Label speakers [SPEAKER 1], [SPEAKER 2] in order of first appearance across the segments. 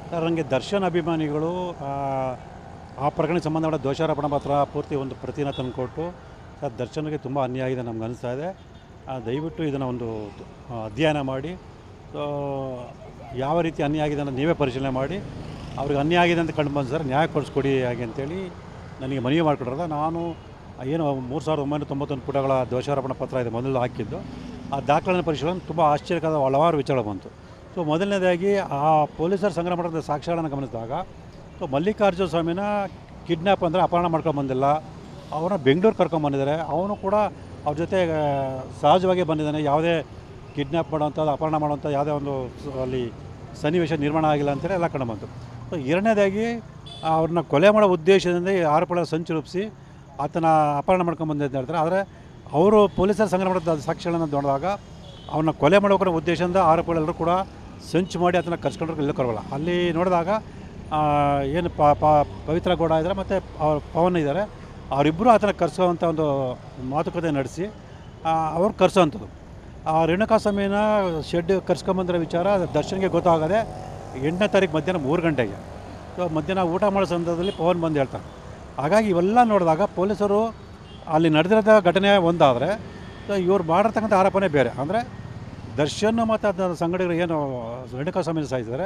[SPEAKER 1] Sir ನನಗೆ ದರ್ಶನ್ ಅಭಿಮಾನಿಗಳು ಆ ಪ್ರಕರಣಕ್ಕೆ ಸಂಬಂಧಪಟ್ಟ ದೋಷಾರೋಪಣಾ ಪತ್ರ ಪೂರ್ತಿ ಒಂದು ಪ್ರತಿನ ತಂದುಕೊಟ್ಟು ಸರ್ ದರ್ಶನ್ಗೆ ತುಂಬ ಅನ್ಯಾಯ ಇದೆ ನಮ್ಗೆ ಅನಿಸ್ತಾ ಇದೆ. ದಯವಿಟ್ಟು ಇದನ್ನು ಒಂದು ಅಧ್ಯಯನ ಮಾಡಿ ಯಾವ ರೀತಿ ಅನ್ಯಾಯ ಆಗಿದೆ ಅನ್ನೋದು ನೀವೇ ಪರಿಶೀಲನೆ ಮಾಡಿ ಅವ್ರಿಗೆ ಅನ್ಯಾಯ ಆಗಿದೆ ಅಂತ ಕಂಡು ಬಂದು ಸರ್ ನ್ಯಾಯ ಕೊಡಿಸ್ಕೊಡಿ ಹಾಗೆ ಅಂತೇಳಿ ನನಗೆ ಮನವಿ ಮಾಡಿಕೊಡ್ರದ. ನಾನು ಏನು 3991 ಪುಟಗಳ ದೋಷಾರೋಪಣಾ ಪತ್ರ ಇದೆ ಮೊದಲು ಹಾಕಿದ್ದು. ಆ ದಾಖಲೆಯನ್ನು ಪರಿಶೀಲನೆ ತುಂಬ ಆಶ್ಚರ್ಯಕರ ಹಲವಾರು ವಿಚಾರ ಬಂತು. ಸೊ ಮೊದಲನೇದಾಗಿ ಆ ಪೊಲೀಸರು ಸಂಗ್ರಹ ಮಾಡಿದ ಸಾಕ್ಷ್ಯಗಳನ್ನು ಗಮನಿಸಿದಾಗ ಮಲ್ಲಿಕಾರ್ಜುನ ಸ್ವಾಮಿನ ಕಿಡ್ನ್ಯಾಪ್ ಅಂದರೆ ಅಪಹರಣ ಮಾಡ್ಕೊಂಡು ಬಂದಿಲ್ಲ, ಅವನ್ನ ಬೆಂಗಳೂರು ಕರ್ಕೊಂಬಂದಿದ್ದಾರೆ. ಅವನು ಕೂಡ ಅವ್ರ ಜೊತೆ ಸಹಜವಾಗಿ ಬಂದಿದ್ದಾನೆ. ಯಾವುದೇ ಕಿಡ್ನ್ಯಾಪ್ ಮಾಡೋವಂಥದ್ದು ಅಪಹರಣ ಮಾಡೋವಂಥ ಯಾವುದೇ ಒಂದು ಅಲ್ಲಿ ಸನ್ನಿವೇಶ ನಿರ್ಮಾಣ ಆಗಿಲ್ಲ ಅಂತೇಳಿ ಎಲ್ಲ ಕಂಡು ಬಂತು. ಸೊ ಎರಡನೇದಾಗಿ ಅವ್ರನ್ನ ಕೊಲೆ ಮಾಡೋ ಉದ್ದೇಶದಿಂದ ಈ ಆರೋಪಗಳ ಸಂಚು ರೂಪಿಸಿ ಆತನ ಅಪಹರಣ ಮಾಡ್ಕೊಂಬಂದೆ ಅಂತ ಹೇಳ್ತಾರೆ. ಆದರೆ ಅವರು ಪೊಲೀಸರು ಸಂಗ್ರಹ ಮಾಡಿದ ಸಾಕ್ಷ್ಯಗಳನ್ನು ನೋಡಿದಾಗ ಅವನ್ನ ಕೊಲೆ ಮಾಡೋಕ್ರ ಉದ್ದೇಶದಿಂದ ಆರೋಪಗಳೆಲ್ಲರೂ ಕೂಡ ಸಂಚು ಮಾಡಿ ಆತನ ಕರ್ಸ್ಕೊಂಡ್ರೆ ಎಲ್ಲೂ ಕರೋಲ್ಲ. ಅಲ್ಲಿ ನೋಡಿದಾಗ ಏನು ಪವಿತ್ರ ಗೌಡ ಇದ್ದಾರೆ ಮತ್ತು ಅವ್ರ ಪವನ್ ಇದ್ದಾರೆ, ಅವರಿಬ್ಬರು ಆತನ ಕರ್ಸೋವಂಥ ಒಂದು ಮಾತುಕತೆ ನಡೆಸಿ ಅವ್ರು ಕರ್ಸೋವಂಥದ್ದು. ಆ ರೇಣುಕಾಸ್ವಾಮಿನ ಶೆಡ್ ಕರ್ಸ್ಕೊಂಬಂದಿರೋ ವಿಚಾರ ದರ್ಶನ್ಗೆ ಗೊತ್ತಾಗದೆ 8ನೇ ತಾರೀಕು ಮಧ್ಯಾಹ್ನ 3 ಗಂಟೆಗೆ ಮಧ್ಯಾಹ್ನ ಊಟ ಮಾಡೋ ಸಂದರ್ಭದಲ್ಲಿ ಪವನ್ ಬಂದು ಹೇಳ್ತಾರೆ. ಹಾಗಾಗಿ ಇವೆಲ್ಲ ನೋಡಿದಾಗ ಪೊಲೀಸರು ಅಲ್ಲಿ ನಡೆದಿರೋ ಘಟನೆ ಒಂದಾದರೆ ಇವ್ರು ಮಾಡಿರ್ತಕ್ಕಂಥ ಆರೋಪನೇ ಬೇರೆ. ಅಂದರೆ ದರ್ಶನ್ ಮತ್ತು ಅದರ ಸಂಘಟಕರು ಏನು ರೇಣುಕಾಸ್ವಾಮಿನ ಸಾಯಿಸಿದ್ದಾರೆ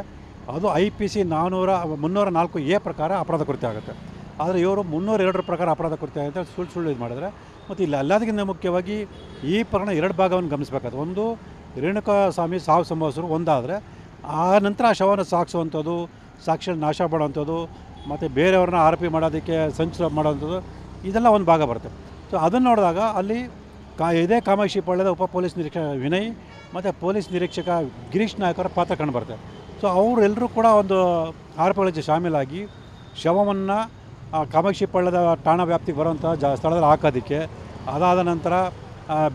[SPEAKER 1] ಅದು IPC 304A ಪ್ರಕಾರ ಅಪರಾಧ ಕೃತ್ಯ ಆಗುತ್ತೆ. ಆದರೆ ಇವರು 302 ಪ್ರಕಾರ ಅಪರಾಧ ಕೃತ್ಯ ಆಗುತ್ತೆ. ಸುಳ್ಳು ಇದು ಮಾಡಿದ್ರೆ ಮತ್ತು ಇಲ್ಲಿ ಎಲ್ಲದಕ್ಕಿಂತ ಮುಖ್ಯವಾಗಿ ಈ ಪ್ರಕರಣ 2 ಭಾಗವನ್ನು ಗಮನಿಸಬೇಕಾಗುತ್ತೆ. ಒಂದು ರೇಣುಕಾಸ್ವಾಮಿ ಸಾವು ಸಂಭವಿಸಿದ್ರು ಒಂದಾದರೆ ಆ ನಂತರ ಆ ಶವವನ್ನು ಸಾಗಿಸುವಂಥದ್ದು, ಸಾಕ್ಷ್ಯ ನಾಶ ಮಾಡೋವಂಥದ್ದು ಮತ್ತು ಬೇರೆಯವ್ರನ್ನ ಆರೋಪಿ ಮಾಡೋದಕ್ಕೆ ಸಂಚು ಮಾಡೋವಂಥದ್ದು ಇದೆಲ್ಲ ಒಂದು ಭಾಗ ಬರುತ್ತೆ. ಸೊ ಅದನ್ನು ನೋಡಿದಾಗ ಅಲ್ಲಿ ಇದೇ ಕಾಮಾಕ್ಷಿ ಪಾಳ್ಯದ ಉಪ ಪೊಲೀಸ್ ನಿರೀಕ್ಷಕ ವಿನಯ್ ಮತ್ತು ಪೊಲೀಸ್ ನಿರೀಕ್ಷಕ ಗಿರೀಶ್ ನಾಯಕರ ಪಾತ್ರ ಕಂಡು ಬರುತ್ತೆ. ಸೊ ಅವರೆಲ್ಲರೂ ಕೂಡ ಒಂದು ಆರೋಪಗಳಲ್ಲಿ ಶಾಮೀಲಾಗಿ ಶವವನ್ನು ಕಾಮಾಕ್ಷಿ ಪಾಳ್ಯದ ಠಾಣಾ ವ್ಯಾಪ್ತಿಗೆ ಬರುವಂಥ ಸ್ಥಳದಲ್ಲಿ ಹಾಕೋದಕ್ಕೆ, ಅದಾದ ನಂತರ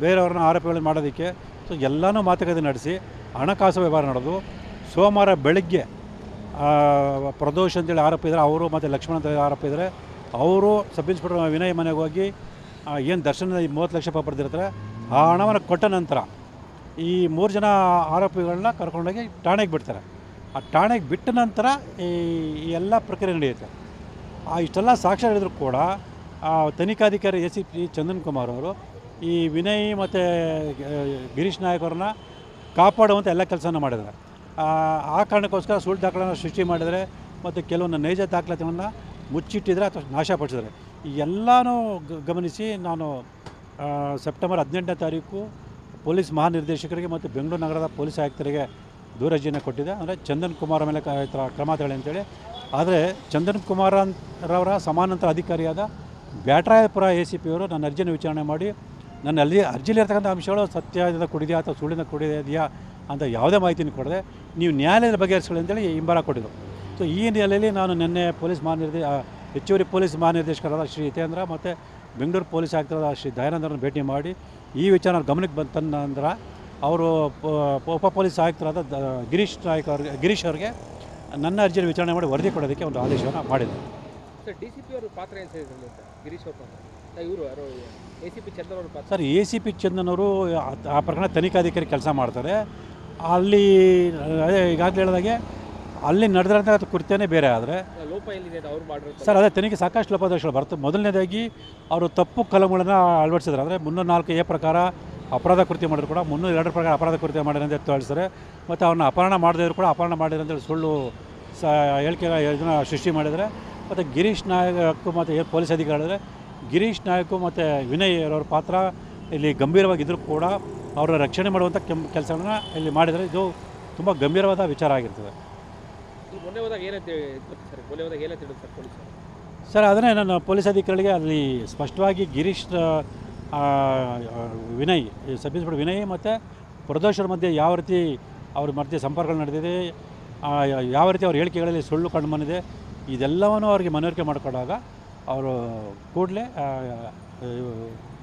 [SPEAKER 1] ಬೇರೆಯವ್ರನ್ನ ಆರೋಪಿಗಳನ್ನು ಮಾಡೋದಕ್ಕೆ ಸೊ ಎಲ್ಲನೂ ಮಾತುಕತೆ ನಡೆಸಿ ಹಣಕಾಸು ವ್ಯವಹಾರ ನಡೆದು ಸೋಮವಾರ ಬೆಳಗ್ಗೆ ಪ್ರದೋಷ್ ಅಂತೇಳಿ ಆರೋಪ ಇದ್ದಾರೆ, ಅವರು ಮತ್ತು ಲಕ್ಷ್ಮಣ ಅಂತ ಆರೋಪ ಇದ್ದಾರೆ. ಅವರು ಸಬ್ ಇನ್ಸ್ಪೆಕ್ಟರ್ ವಿನಯ್ ಮನೆಗೆ ಹೋಗಿ ಏನು ದರ್ಶನ 30 ಲಕ್ಷ ರೂಪಾಯಿ ಪಡೆದಿರ್ತಾರೆ, ಆ ಹಣವನ್ನು ಕೊಟ್ಟ ನಂತರ ಈ 3 ಜನ ಆರೋಪಿಗಳನ್ನ ಕರ್ಕೊಂಡೋಗಿ ಠಾಣೆಗೆ ಬಿಡ್ತಾರೆ. ಆ ಠಾಣೆಗೆ ಬಿಟ್ಟ ನಂತರ ಈ ಎಲ್ಲ ಪ್ರಕ್ರಿಯೆ ನಡೆಯುತ್ತೆ. ಇಷ್ಟೆಲ್ಲ ಸಾಕ್ಷ್ಯ ಹೇಳಿದ್ರು ಕೂಡ ತನಿಖಾಧಿಕಾರಿ ACP ಚಂದನ್ ಕುಮಾರ್ ಅವರು ಈ ವಿನಯ್ ಮತ್ತು ಗಿರೀಶ್ ನಾಯಕ್ ಅವ್ರನ್ನ ಕಾಪಾಡುವಂಥ ಎಲ್ಲ ಕೆಲಸನ ಮಾಡಿದ್ದಾರೆ. ಆ ಕಾರಣಕ್ಕೋಸ್ಕರ ಸುಳ್ಳು ದಾಖಲೆಯನ್ನು ಸೃಷ್ಟಿ ಮಾಡಿದರೆ ಮತ್ತು ಕೆಲವೊಂದು ನೈಜ ದಾಖಲಾತಿಗಳನ್ನು ಮುಚ್ಚಿಟ್ಟಿದ್ರೆ ಅಥವಾ ನಾಶಪಡಿಸಿದ್ದಾರೆ. ಈ ಎಲ್ಲನೂ ಗಮನಿಸಿ ನಾನು ಸೆಪ್ಟೆಂಬರ್ 18ನೇ ತಾರೀಕು ಪೊಲೀಸ್ ಮಹಾನಿರ್ದೇಶಕರಿಗೆ ಮತ್ತು ಬೆಂಗಳೂರು ನಗರದ ಪೊಲೀಸ್ ಆಯುಕ್ತರಿಗೆ ದೂರರ್ಜಿಯನ್ನು ಕೊಟ್ಟಿದೆ. ಅಂದರೆ ಚಂದನ್ ಕುಮಾರ್ ಮೇಲೆ ಕ್ರಮ ತಗೊಳ್ಳಿ ಅಂತೇಳಿ. ಆದರೆ ಚಂದನ್ ಕುಮಾರ್ ರವರ ಸಮಾನಾಂತರ ಅಧಿಕಾರಿಯಾದ ಬ್ಯಾಟರಾಯಪುರ ACP ಅವರು ನನ್ನ ಅರ್ಜಿಯನ್ನು ವಿಚಾರಣೆ ಮಾಡಿ ನನ್ನ ಅರ್ಜಿಲಿ ಇರ್ತಕ್ಕಂಥ ಅಂಶಗಳು ಸತ್ಯದಿಂದ ಕೂಡಿದೆಯಾ ಅಥವಾ ಸುಳ್ಳಿಂದ ಕೂಡಿದೆಯಾ ಅಂತ ಯಾವುದೇ ಮಾಹಿತಿಯನ್ನು ಕೊಡದೆ ನೀವು ನ್ಯಾಯಾಲಯದ ಬಗೆಹರಿಸ್ಕೊಳ್ಳಿ ಅಂತೇಳಿ ಹಿಂಬರ ಕೊಟ್ಟಿದ್ದು. ಸೊ ಈ ಹಿನ್ನೆಲೆಯಲ್ಲಿ ನಾನು ನಿನ್ನೆ ಹೆಚ್ಚುವರಿ ಪೊಲೀಸ್ ಮಹಾನಿರ್ದೇಶಕರಾದ ಶ್ರೀ ಹಿತೇಂದ್ರ ಮತ್ತು ಬೆಂಗಳೂರು ಪೊಲೀಸ್ ಆಯುಕ್ತರಾದ ಶ್ರೀ ದಯಾನಂದರನ್ನು ಭೇಟಿ ಮಾಡಿ ಈ ವಿಚಾರ ಗಮನಕ್ಕೆ ಬಂದ ನಂತರ ಅವರು ಉಪ ಪೊಲೀಸ್ ಆಯುಕ್ತರಾದ ಗಿರೀಶ್ ಅವರಿಗೆ ನನ್ನ ಅರ್ಜಿಯನ್ನು ವಿಚಾರಣೆ ಮಾಡಿ ವರದಿ ಕೊಡೋದಕ್ಕೆ ಒಂದು ಆದೇಶವನ್ನು ಮಾಡಿದೆ.
[SPEAKER 2] ಸರ್ DCP ಅವರ ಪಾತ್ರ ಏನು ಸರ್ ಗಿರೀಶ್ ಅವ್ರ ಪಾತ್ರ ಇವರು ACP ಚಂದನ್ ಅವ್ರ ಪಾತ್ರ?
[SPEAKER 1] ಸರ್ ACP ಚಂದನ್ ಅವರು ಆ ಪ್ರಕರಣ ತನಿಖಾಧಿಕಾರಿ ಕೆಲಸ ಮಾಡ್ತಾರೆ. ಅಲ್ಲಿ ಈಗಾಗಲೇ ಹೇಳಿದಾಗೆ ಅಲ್ಲಿ ನಡೆದಿರೋಂಥ ಕೃತ್ಯನೇ ಬೇರೆ. ಆದರೆ
[SPEAKER 2] ಲೋಪ ಎಲ್ಲಿದೆ ಅವ್ರು ಮಾಡಿರೋ
[SPEAKER 1] ಸರ್ ಅದೇ ತನಿಖೆ ಸಾಕಷ್ಟು ಲೋಪದೋಷಗಳು ಬರ್ತದೆ. ಮೊದಲನೇದಾಗಿ ಅವರು ತಪ್ಪು ಕಲಂಗಳನ್ನು ಅಳವಡಿಸಿದ್ದಾರೆ. ಅಂದರೆ 304A ಪ್ರಕಾರ ಅಪರಾಧ ಕೃತ್ಯ ಮಾಡಿದ್ರು ಕೂಡ 302 ಪ್ರಕಾರ ಅಪರಾಧ ಕೃತ್ಯ ಮಾಡಿದ್ರೆ ಅಂತ ತಿಳಿಸ್ತಾರೆ. ಮತ್ತು ಅವ್ರನ್ನ ಅಪಹರಣ ಮಾಡದಿದ್ರು ಕೂಡ ಅಪಹರಣ ಮಾಡಿದ್ರೆ ಅಂತೇಳಿ ಸುಳ್ಳು ಹೇಳಿಕೆ ಇದನ್ನು ಸೃಷ್ಟಿ ಮಾಡಿದರೆ. ಮತ್ತು ಗಿರೀಶ್ ನಾಯಕ್ ಮತ್ತು ಪೊಲೀಸ್ ಅಧಿಕಾರಿ ಹೇಳಿದ್ರೆ ಗಿರೀಶ್ ನಾಯಕ್ ಮತ್ತು ವಿನಯ್ ಅವರ ಪಾತ್ರ ಇಲ್ಲಿ ಗಂಭೀರವಾಗಿದ್ದರೂ ಕೂಡ ಅವರ ರಕ್ಷಣೆ ಮಾಡುವಂಥ ಕೆಲಸಗಳನ್ನ ಇಲ್ಲಿ ಮಾಡಿದರೆ ಇದು ತುಂಬ ಗಂಭೀರವಾದ ವಿಚಾರ ಆಗಿರ್ತದೆ.
[SPEAKER 2] ಮೊನ್ನೆ ಹೋದಾಗ ಏನಂತ ಸರ್ ಮೊನ್ನೆ ಹೋದಾಗ ಏನಂತ ಹೇಳಿದ್ರು ಸರ್ ಪೊಲೀಸ್?
[SPEAKER 1] ಸರ್ ಅದನ್ನೇ ನಾನು ಪೊಲೀಸ್ ಅಧಿಕಾರಿಗಳಿಗೆ ಅಲ್ಲಿ ಸ್ಪಷ್ಟವಾಗಿ ಗಿರೀಶ್ ವಿನಯ್ ಸಬ್ ಇನ್ಸ್ಪೆಕ್ಟರ್ ವಿನಯ್ ಮತ್ತು ಪ್ರದೋಷರ ಮಧ್ಯೆ ಯಾವ ರೀತಿ ಅವ್ರ ಮಧ್ಯೆ ಸಂಪರ್ಕಗಳು ನಡೆದಿದೆ, ಯಾವ ರೀತಿ ಅವ್ರ ಹೇಳಿಕೆಗಳಲ್ಲಿ ಸುಳ್ಳು ಕಂಡು ಬಂದಿದೆ, ಇದೆಲ್ಲವನ್ನೂ ಅವರಿಗೆ ಮನವರಿಕೆ ಮಾಡಿಕೊಡಾಗ ಅವರು ಕೂಡಲೇ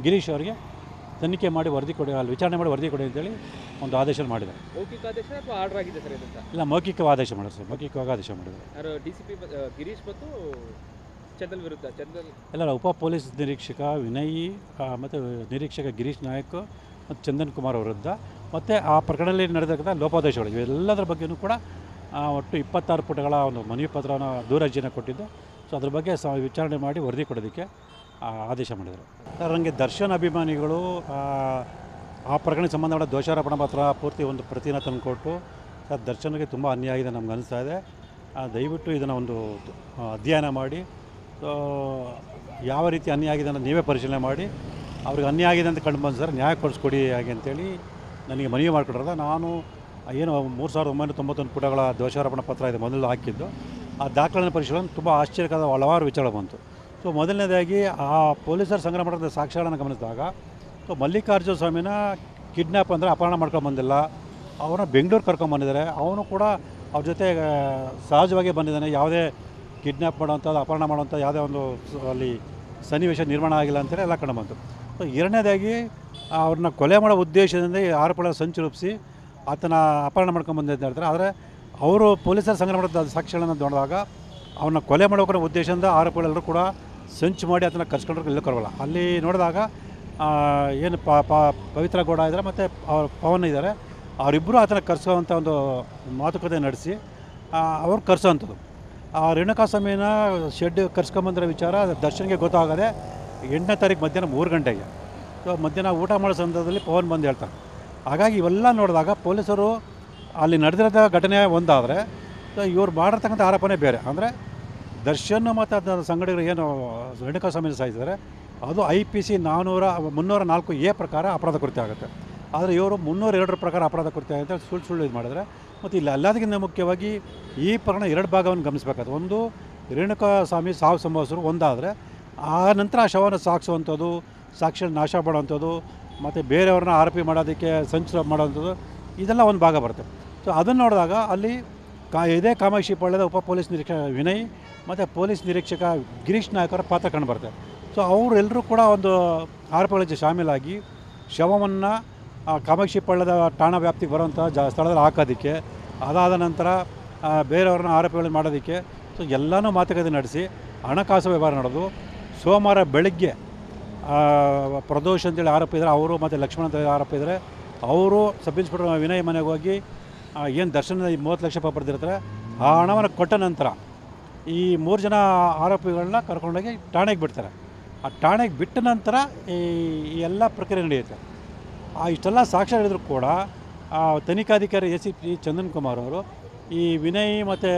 [SPEAKER 1] ಗಿರೀಶ್ ಅವರಿಗೆ ತನಿಖೆ ಮಾಡಿ ವರದಿ ಕೊಡಿ, ಅಲ್ಲಿ ವಿಚಾರಣೆ ಮಾಡಿ ವರದಿ ಕೊಡಿ ಅಂತೇಳಿ ಒಂದು ಆದೇಶ ಮಾಡಿದ್ದಾರೆ.
[SPEAKER 2] ಮೌಖಿಕ ಆದೇಶ ಅಥವಾ ಆರ್ಡರ್ ಆಗಿದೆ ಸರ್ ಇದು?
[SPEAKER 1] ಇಲ್ಲ, ಮೌಖಿಕ ಆದೇಶ ಮಾಡಿದ್ರು ಸರ್, ಮೌಖಿಕವಾಗಿ ಆದೇಶ ಮಾಡಿದ್ದಾರೆ.
[SPEAKER 2] ಯಾರು DCP ಗಿರೀಶ್ ಮತ್ತು ಚಂದನ್ ವಿರುದ್ಧ? ಚಂದನ್
[SPEAKER 1] ಎಲ್ಲ ಉಪ ಪೊಲೀಸ್ ನಿರೀಕ್ಷಕ ವಿನಯ್ ಮತ್ತು ನಿರೀಕ್ಷಕ ಗಿರೀಶ್ ನಾಯಕ್ ಮತ್ತು ಚಂದನ್ ಕುಮಾರ್ ವಿರುದ್ಧ ಮತ್ತು ಆ ಪ್ರಕರಣದಲ್ಲಿ ನಡೆದಕ್ಕಂಥ ಲೋಪಾದೇಶಗಳು ಇವೆಲ್ಲದರ ಬಗ್ಗೆಯೂ ಕೂಡ ಒಟ್ಟು 26 ಪುಟಗಳ ಒಂದು ಮನವಿ ಪತ್ರನ ದೂರು ಅರ್ಜಿಯನ್ನು ಕೊಟ್ಟಿದ್ದು. ಸೊ ಅದ್ರ ಬಗ್ಗೆ ವಿಚಾರಣೆ ಮಾಡಿ ವರದಿ ಕೊಡೋದಕ್ಕೆ ಆದೇಶ ಮಾಡಿದರು. ಸರ್, ನನಗೆ ದರ್ಶನ್ ಅಭಿಮಾನಿಗಳು ಆ ಪ್ರಕರಣಕ್ಕೆ ಸಂಬಂಧಪಟ್ಟ ದೋಷಾರೋಪಣಾ ಪತ್ರ ಪೂರ್ತಿ ಒಂದು ಪ್ರತಿನ ತಂದುಕೊಟ್ಟು, ಸರ್ ದರ್ಶನ್ಗೆ ತುಂಬ ಅನ್ಯಾಯ ಇದೆ ನಮ್ಗೆ ಅನಿಸ್ತಾ ಇದೆ, ದಯವಿಟ್ಟು ಇದನ್ನು ಒಂದು ಅಧ್ಯಯನ ಮಾಡಿ ಯಾವ ರೀತಿ ಅನ್ಯಾಯ ಆಗಿದೆ ಅನ್ನೋದು ನೀವೇ ಪರಿಶೀಲನೆ ಮಾಡಿ ಅವ್ರಿಗೆ ಅನ್ಯಾಯ ಆಗಿದೆ ಅಂತ ಕಂಡು ಬಂದು ಸರ್ ನ್ಯಾಯ ಕೊಡಿಸ್ಕೊಡಿ ಹಾಗೆ ಅಂತೇಳಿ ನನಗೆ ಮನವಿ ಮಾಡಿಕೊಡ್ರದ. ನಾನು ಏನು 3991 ಪುಟಗಳ ದೋಷಾರೋಪಣಾ ಪತ್ರ ಇದೆ ಮೊದಲು ಹಾಕಿದ್ದು. ಆ ದಾಖಲೆನ ಪರಿಶೀಲನೆ ತುಂಬ ಆಶ್ಚರ್ಯಕರ ಹಲವಾರು ವಿಚಾರ ಬಂತು. ಸೊ ಮೊದಲನೇದಾಗಿ ಆ ಪೊಲೀಸರು ಸಂಗ್ರಹ ಮಾಡಿದ ಸಾಕ್ಷ್ಯಗಳನ್ನು ಗಮನಿಸಿದಾಗ, ಸೊ ಮಲ್ಲಿಕಾರ್ಜುನ ಸ್ವಾಮಿನ ಕಿಡ್ನ್ಯಾಪ್ ಅಂದರೆ ಅಪಹರಣ ಮಾಡ್ಕೊಂಡು ಬಂದಿಲ್ಲ, ಅವನ ಬೆಂಗಳೂರು ಕರ್ಕೊಂಬಂದಿದ್ದಾರೆ. ಅವನು ಕೂಡ ಅವ್ರ ಜೊತೆ ಸಹಜವಾಗಿ ಬಂದಿದ್ದಾನೆ. ಯಾವುದೇ ಕಿಡ್ನ್ಯಾಪ್ ಮಾಡೋವಂಥದ್ದು, ಅಪಹರಣ ಮಾಡೋವಂಥ ಯಾವುದೇ ಒಂದು ಅಲ್ಲಿ ಸನ್ನಿವೇಶ ನಿರ್ಮಾಣ ಆಗಿಲ್ಲ ಅಂತೇಳಿ ಎಲ್ಲ ಕಂಡು ಬಂತು. ಸೊ ಎರಡನೇದಾಗಿ ಅವ್ರನ್ನ ಕೊಲೆ ಮಾಡೋ ಉದ್ದೇಶದಿಂದ ಈ ಆರೋಪಗಳ ಸಂಚು ರೂಪಿಸಿ ಆತನ ಅಪಹರಣ ಮಾಡ್ಕೊಂಡು ಬಂದಿದ್ದು ಹೇಳ್ತಾರೆ. ಆದರೆ ಅವರು ಪೊಲೀಸರು ಸಂಗ್ರಹ ಮಾಡಿದ ಸಾಕ್ಷ್ಯಗಳನ್ನು ನೋಡಿದಾಗ ಅವನ್ನ ಕೊಲೆ ಮಾಡೋಕರ ಉದ್ದೇಶದಿಂದ ಆರೋಪಿಗಳೆಲ್ಲರೂ ಕೂಡ ಸಂಚು ಮಾಡಿ ಅದನ್ನು ಕರ್ಸ್ಕೊಂಡ್ರೆ ಎಲ್ಲೂ ಕರವಲ್ಲ. ಅಲ್ಲಿ ನೋಡಿದಾಗ ಏನು ಪವಿತ್ರ ಗೌಡ ಇದ್ದಾರೆ ಮತ್ತು ಅವ್ರ ಪವನ್ ಇದ್ದಾರೆ, ಅವರಿಬ್ಬರು ಆತನ ಕರೆಸೋವಂಥ ಒಂದು ಮಾತುಕತೆ ನಡೆಸಿ ಅವ್ರು ಕರೆಸೋವಂಥದ್ದು. ಆ ರೇಣುಕಾಸ್ವಾಮಿನ ಶೆಡ್ ಕರ್ಸ್ಕೊಂಬಂದಿರೋ ವಿಚಾರ ದರ್ಶನ್ಗೆ ಗೊತ್ತಾಗದೆ 8ನೇ ತಾರೀಕು ಮಧ್ಯಾಹ್ನ 3 ಗಂಟೆಗೆ. ಸೊ ಮಧ್ಯಾಹ್ನ ಊಟ ಮಾಡೋ ಸಂದರ್ಭದಲ್ಲಿ ಪವನ್ ಬಂದು ಹೇಳ್ತಾರೆ. ಹಾಗಾಗಿ ಇವೆಲ್ಲ ನೋಡಿದಾಗ ಪೊಲೀಸರು ಅಲ್ಲಿ ನಡೆದಿರೋದ ಘಟನೆ ಒಂದಾದರೆ, ಸೊ ಇವ್ರು ಮಾಡಿರ್ತಕ್ಕಂಥ ಆರೋಪನೇ ಬೇರೆ. ಅಂದರೆ ದರ್ಶನ್ ಮತ್ತು ಅದರ ಸಂಘಟಕರು ಏನು ರೇಣುಕಾಸ್ವಾಮಿನ ಸಾಯಿಸಿದ್ದಾರೆ ಅದು IPC 304A ಪ್ರಕಾರ ಅಪರಾಧ ಕೃತ್ಯ ಆಗುತ್ತೆ. ಆದರೆ ಇವರು 302 ಪ್ರಕಾರ ಅಪರಾಧ ಕೃತ್ಯ ಆಗುತ್ತೆ ಸುಳ್ಳು ಇದು ಮಾಡಿದರೆ. ಮತ್ತು ಇಲ್ಲಿ ಎಲ್ಲದಕ್ಕಿಂತ ಮುಖ್ಯವಾಗಿ ಈ ಪ್ರಕರಣ 2 ಭಾಗವನ್ನು ಗಮನಿಸಬೇಕಾಗುತ್ತೆ. ಒಂದು, ರೇಣುಕಾಸ್ವಾಮಿ ಸಾವು ಸಂಭವಿಸಿದ್ರು ಒಂದಾದರೆ, ಆ ನಂತರ ಆ ಶವವನ್ನು ಸಾಗಿಸುವಂಥದ್ದು, ಸಾಕ್ಷಿ ನಾಶ ಮಾಡೋವಂಥದ್ದು, ಮತ್ತು ಬೇರೆಯವ್ರನ್ನ ಆರೋಪಿ ಮಾಡೋದಕ್ಕೆ ಸಂಚು ಮಾಡೋವಂಥದ್ದು, ಇದೆಲ್ಲ ಒಂದು ಭಾಗ ಬರುತ್ತೆ. ಸೊ ಅದನ್ನು ನೋಡಿದಾಗ ಅಲ್ಲಿ ಇದೇ ಕಾಮಾಕ್ಷಿ ಪಾಳ್ಯದ ಉಪ ಪೊಲೀಸ್ ನಿರೀಕ್ಷಕ ವಿನಯ್ ಮತ್ತು ಪೊಲೀಸ್ ನಿರೀಕ್ಷಕ ಗಿರೀಶ್ ನಾಯಕ್ ಅವರ ಪಾತ್ರ ಕಂಡು ಬರುತ್ತೆ. ಸೊ ಅವರೆಲ್ಲರೂ ಕೂಡ ಒಂದು ಆರೋಪಗಳ ಜೊತೆ ಶಾಮೀಲಾಗಿ ಶವವನ್ನು ಕಾಮಾಕ್ಷಿ ಪಾಳ್ಯದ ಠಾಣಾ ವ್ಯಾಪ್ತಿಗೆ ಬರುವಂಥ ಸ್ಥಳದಲ್ಲಿ ಹಾಕೋದಕ್ಕೆ, ಅದಾದ ನಂತರ ಬೇರೆಯವ್ರನ್ನ ಆರೋಪಿಗಳನ್ನ ಮಾಡೋದಕ್ಕೆ, ಸೊ ಎಲ್ಲನೂ ಮಾತುಕತೆ ನಡೆಸಿ ಹಣಕಾಸು ವ್ಯವಹಾರ ನಡೆದು ಸೋಮವಾರ ಬೆಳಗ್ಗೆ ಪ್ರದೋಷ್ ಅಂತೇಳಿ ಆರೋಪ ಇದ್ದಾರೆ, ಅವರು ಮತ್ತು ಲಕ್ಷ್ಮಣ ಅಂತ ಆರೋಪ ಇದ್ದಾರೆ, ಅವರು ಸಬ್ ಇನ್ಸ್ಪೆಕ್ಟರ್ ವಿನಯ್ ಮನೆಗೆ ಹೋಗಿ ಏನು ದರ್ಶನ 30 ಲಕ್ಷ ರೂಪಾಯಿ ಪಡೆದಿರ್ತಾರೆ, ಆ ಹಣವನ್ನು ಕೊಟ್ಟ ನಂತರ ಈ 3 ಜನ ಆರೋಪಿಗಳನ್ನ ಕರ್ಕೊಂಡೋಗಿ ಠಾಣೆಗೆ ಬಿಡ್ತಾರೆ. ಆ ಠಾಣೆಗೆ ಬಿಟ್ಟ ನಂತರ ಈ ಎಲ್ಲ ಪ್ರಕ್ರಿಯೆ ನಡೆಯುತ್ತೆ. ಇಷ್ಟೆಲ್ಲ ಸಾಕ್ಷ್ಯ ಹೇಳಿದ್ರು ಕೂಡ ತನಿಖಾಧಿಕಾರಿ ACP ಚಂದನ್ ಕುಮಾರ್ ಅವರು ಈ ವಿನಯ್ ಮತ್ತು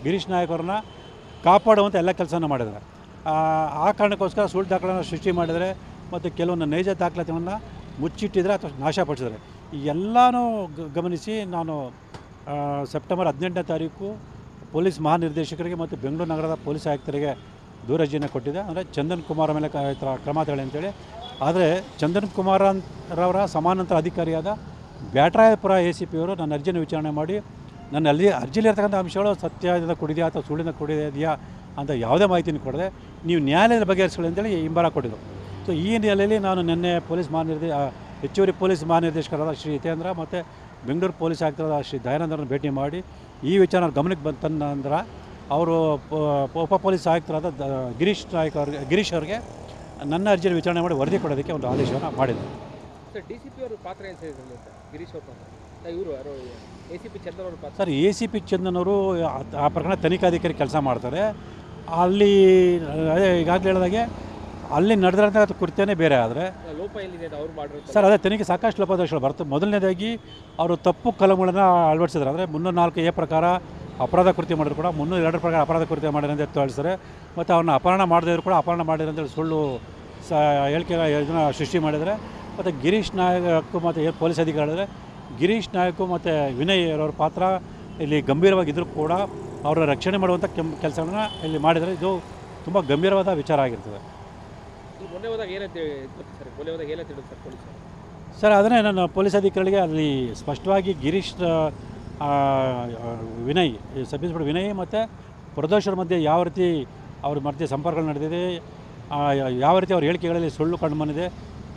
[SPEAKER 1] ಗಿರೀಶ್ ನಾಯಕ್ ಅವ್ರನ್ನ ಕಾಪಾಡುವಂಥ ಎಲ್ಲ ಕೆಲಸನ ಮಾಡಿದ್ದಾರೆ. ಆ ಕಾರಣಕ್ಕೋಸ್ಕರ ಸುಳ್ಳು ದಾಖಲೆಯನ್ನು ಸೃಷ್ಟಿ ಮಾಡಿದರೆ ಮತ್ತು ಕೆಲವೊಂದು ನೈಜ ದಾಖಲಾತಿಗಳನ್ನು ಮುಚ್ಚಿಟ್ಟಿದ್ರೆ ಅಥವಾ ನಾಶಪಡಿಸಿದ್ದಾರೆ. ಈ ಎಲ್ಲನೂ ಗಮನಿಸಿ ನಾನು ಸೆಪ್ಟೆಂಬರ್ 18ನೇ ತಾರೀಕು ಪೊಲೀಸ್ ಮಹಾನಿರ್ದೇಶಕರಿಗೆ ಮತ್ತು ಬೆಂಗಳೂರು ನಗರದ ಪೊಲೀಸ್ ಆಯುಕ್ತರಿಗೆ ದೂರರ್ಜಿಯನ್ನು ಕೊಟ್ಟಿದೆ. ಅಂದರೆ ಚಂದನ್ ಕುಮಾರ್ ಮೇಲೆ ಕ್ರಮ ತಗೊಳ್ಳಿ ಅಂತೇಳಿ. ಆದರೆ ಚಂದನ್ ಕುಮಾರ್ ರವರ ಸಮಾನಾಂತರ ಅಧಿಕಾರಿಯಾದ ಬ್ಯಾಟರಾಯಪುರ ACP ಅವರು ನನ್ನ ಅರ್ಜಿಯನ್ನು ವಿಚಾರಣೆ ಮಾಡಿ ನನ್ನ ಅರ್ಜಿಲಿರ್ತಕ್ಕಂಥ ಅಂಶಗಳು ಸತ್ಯದಿಂದ ಕೂಡಿದೆಯಾ ಅಥವಾ ಸುಳ್ಳಿಂದ ಕೂಡಿದೆಯಾ ಅಂತ ಯಾವುದೇ ಮಾಹಿತಿನ ಕೊಡದೆ ನೀವು ನ್ಯಾಯಾಲಯದ ಬಗೆಹರಿಸ್ಕೊಳ್ಳಿ ಅಂತೇಳಿ ಹಿಂಬರ ಕೊಟ್ಟಿದ್ದು. ಸೊ ಈ ಹಿನ್ನೆಲೆಯಲ್ಲಿ ನಾನು ನಿನ್ನೆ ಹೆಚ್ಚುವರಿ ಪೊಲೀಸ್ ಮಹಾನಿರ್ದೇಶಕರಾದ ಶ್ರೀ ಹಿತೇಂದ್ರ ಮತ್ತು ಬೆಂಗಳೂರು ಪೊಲೀಸ್ ಆಯುಕ್ತರಾದ ಶ್ರೀ ದಯಾನಂದರನ್ನು ಭೇಟಿ ಮಾಡಿ ಈ ವಿಚಾರ ಗಮನಕ್ಕೆ ಬಂದ ನಂತರ ಅವರು ಉಪ ಪೊಲೀಸ್ ಆಯುಕ್ತರಾದ ಗಿರೀಶ್ ಅವ್ರಿಗೆ ನನ್ನ ಅರ್ಜಿಯನ್ನು ವಿಚಾರಣೆ ಮಾಡಿ ವರದಿ ಕೊಡೋದಕ್ಕೆ ಒಂದು ಆದೇಶವನ್ನು ಮಾಡಿದರು.
[SPEAKER 2] ಸರ್, DCP ಅವ್ರ ಪಾತ್ರ ಏನು ಸರ್ ಗಿರೀಶ್ ಅವ್ರ ಪಾತ್ರ? ಇವರು ACP ಚಂದನ್ ಅವ್ರ ಪಾತ್ರ?
[SPEAKER 1] ಸರ್, ACP ಚಂದನ್ ಅವರು ಆ ಪ್ರಕರಣ ತನಿಖಾಧಿಕಾರಿ ಕೆಲಸ ಮಾಡ್ತಾರೆ. ಅಲ್ಲಿ ಅದೇ ಈಗಾಗಲೇ ಹೇಳಿದಾಗೆ ಅಲ್ಲಿ ನಡೆದಿರೋಂಥ ಕೃತ್ಯನೇ ಬೇರೆ. ಆದರೆ
[SPEAKER 2] ಲೋಪ ಎಲ್ಲಿದೆ ಅವ್ರು ಮಾಡಿರೋ
[SPEAKER 1] ಸರ್, ಅದೇ ತನಿಖೆ ಸಾಕಷ್ಟು ಲೋಪದೋಷಗಳು ಬರ್ತದೆ. ಮೊದಲನೇದಾಗಿ ಅವರು ತಪ್ಪು ಕಲಂಗಳನ್ನು ಅಳವಡಿಸಿದ್ದಾರೆ. ಅಂದರೆ 304A ಪ್ರಕಾರ ಅಪರಾಧ ಕೃತ್ಯ ಮಾಡಿದ್ರು ಕೂಡ 302 ಪ್ರಕಾರ ಅಪರಾಧ ಕೃತ್ಯ ಮಾಡಿರೋ ಅಂತ ತಿಳಿಸ್ತಾರೆ. ಮತ್ತು ಅವ್ರನ್ನ ಅಪಹರಣ ಮಾಡದಿದ್ರು ಕೂಡ ಅಪಹರಣ ಮಾಡಿರೋ ಅಂತೇಳಿ ಸುಳ್ಳು ಹೇಳಿಕೆ ಇದನ್ನು ಸೃಷ್ಟಿ ಮಾಡಿದರೆ. ಮತ್ತು ಗಿರೀಶ್ ನಾಯಕ್ ಮತ್ತು ಪೊಲೀಸ್ ಅಧಿಕಾರಿ ಹೇಳಿದ್ರೆ ಗಿರೀಶ್ ನಾಯಕ್ ಮತ್ತು ವಿನಯ್ ಅವರ ಪಾತ್ರ ಇಲ್ಲಿ ಗಂಭೀರವಾಗಿದ್ದರೂ ಕೂಡ ಅವರ ರಕ್ಷಣೆ ಮಾಡುವಂಥ ಕೆಲಸಗಳನ್ನ ಇಲ್ಲಿ ಮಾಡಿದರೆ ಇದು ತುಂಬ ಗಂಭೀರವಾದ ವಿಚಾರ ಆಗಿರ್ತದೆ.
[SPEAKER 2] ಮೊನ್ನೆ ಹೋದಾಗ ಏನಂತ ಸರ್, ಮೊನ್ನೆ ಹೋದಾಗ ಏನಂತ ಹೇಳಿದ್ರು ಸರ್ ಪೊಲೀಸರು?
[SPEAKER 1] ಸರ್, ಅದನ್ನೇ ನಾನು ಪೊಲೀಸ್ ಅಧಿಕಾರಿಗಳಿಗೆ ಅಲ್ಲಿ ಸ್ಪಷ್ಟವಾಗಿ ಗಿರೀಶ್ ವಿನಯ್ ಸಬ್ ಇನ್ಸ್ಪೆಕ್ಟರ್ ವಿನಯ್ ಮತ್ತು ಪ್ರದೋಷರ ಮಧ್ಯೆ ಯಾವ ರೀತಿ ಅವ್ರ ಮಧ್ಯೆ ಸಂಪರ್ಕ ನಡೆದಿದೆ, ಯಾವ ರೀತಿ ಅವ್ರ ಹೇಳಿಕೆಗಳಲ್ಲಿ ಸುಳ್ಳು ಕಂಡು ಬಂದಿದೆ,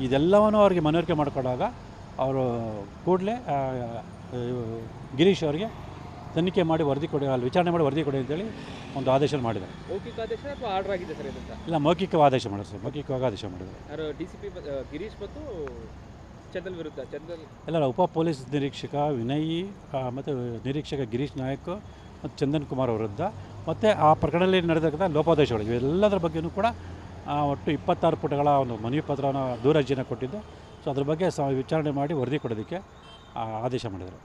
[SPEAKER 1] ಇದೆಲ್ಲವನ್ನು ಅವರಿಗೆ ಮನವರಿಕೆ ಮಾಡಿಕೊಂಡಾಗ ಅವರು ಕೂಡಲೇ ಗಿರೀಶ್ ಅವರಿಗೆ ತನಿಖೆ ಮಾಡಿ ವರದಿ ಕೊಡಿ, ಅಲ್ಲಿ ವಿಚಾರಣೆ ಮಾಡಿ ವರದಿ ಕೊಡಿ ಅಂತೇಳಿ ಒಂದು ಆದೇಶ ಮಾಡಿದ್ದಾರೆ.
[SPEAKER 2] ಮೌಖಿಕ ಆದೇಶ ಅಥವಾ ಆರ್ಡರ್ ಆಗಿದೆ ಸರ್ ಇದರಿಂದ?
[SPEAKER 1] ಇಲ್ಲ, ಮೌಖಿಕ ಆದೇಶ ಮಾಡಿದ್ರು ಸರ್, ಮೌಖಿಕವಾಗಿ ಆದೇಶ ಮಾಡಿದ್ದಾರೆ.
[SPEAKER 2] ಯಾರು DCP ಗಿರೀಶ್ ಮತ್ತು ಚಂದನ್ ವಿರುದ್ಧ
[SPEAKER 1] ಎಲ್ಲ ಉಪ ಪೊಲೀಸ್ ನಿರೀಕ್ಷಕ ವಿನಯ್ ಮತ್ತು ನಿರೀಕ್ಷಕ ಗಿರೀಶ್ ನಾಯಕ್ ಮತ್ತು ಚಂದನ್ ಕುಮಾರ್ ವಿರುದ್ಧ ಮತ್ತು ಆ ಪ್ರಕರಣದಲ್ಲಿ ನಡೆದಿರ್ತಕ್ಕಂಥ ಲೋಪಾದೇಶಗಳು ಇವೆಲ್ಲದರ ಬಗ್ಗೆಯೂ ಕೂಡ ಒಟ್ಟು 26 ಪುಟಗಳ ಒಂದು ಮನವಿ ಪತ್ರನ ದೂರರ್ಜಿಯನ್ನು ಕೊಟ್ಟಿದ್ದು. ಸೊ ಅದ್ರ ಬಗ್ಗೆ ವಿಚಾರಣೆ ಮಾಡಿ ವರದಿ ಕೊಡೋದಕ್ಕೆ ಆದೇಶ ಮಾಡಿದರು.